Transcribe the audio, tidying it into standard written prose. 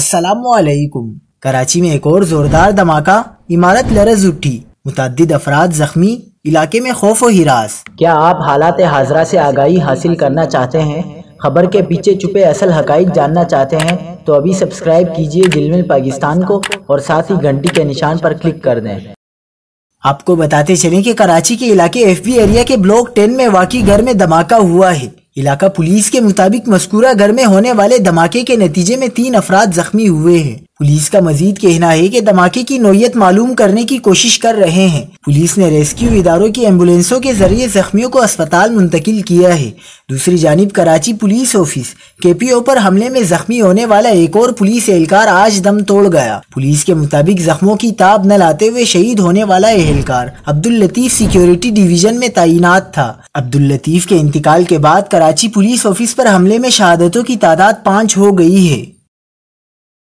السلام علیکم۔ کراچی میں ایک اور زوردار دھماکہ، عمارت لرز اٹھی، متعدد افراد زخمی، علاقے میں خوف و ہراس۔ کیا آپ حالات حاضرہ سے آگاہی حاصل کرنا چاہتے ہیں؟ خبر کے پیچھے چھپے اصل حقائق جاننا چاہتے ہیں تو ابھی سبسکرائب کیجئے جلمل پاکستان کو اور ساتھ ہی گھنٹی کے نشان پر کلک کر دیں۔ آپ کو بتاتے چلیں کہ کراچی کے علاقے ایف بی ایریا کے بلاک 10 میں واقع گھر میں دھماکہ ہوا ہے۔ علاقہ پولیس کے مطابق مذکورہ گھر میں ہونے والے دھماکے کے نتیجے میں 3 افراد زخمی ہوئے ہیں۔ پولیس کا مزید کہنا ہے کہ دھماکے کی نوعیت معلوم کرنے کی کوشش کر رہے ہیں۔ پولیس نے ریسکیو اداروں کی ایمبولینسوں کے ذریعے زخمیوں کو اسپتال منتقل کیا ہے۔ دوسری جانب کراچی پولیس آفس کے پی او پر حملے میں زخمی ہونے والا ایک اور پولیس اہلکار آج دم توڑ گیا۔ پولیس کے مطابق زخموں کی تاب نہ لاتے ہوئے شہید ہونے والا اہلکار عبداللطیف سیکیورٹی ڈویژن میں تعینات تھا۔ عبداللطیف کے انتقال کے بعد کراچی پولیس آفس پر حملے میں شہادتوں کی تعداد 5 ہو گئی ہے۔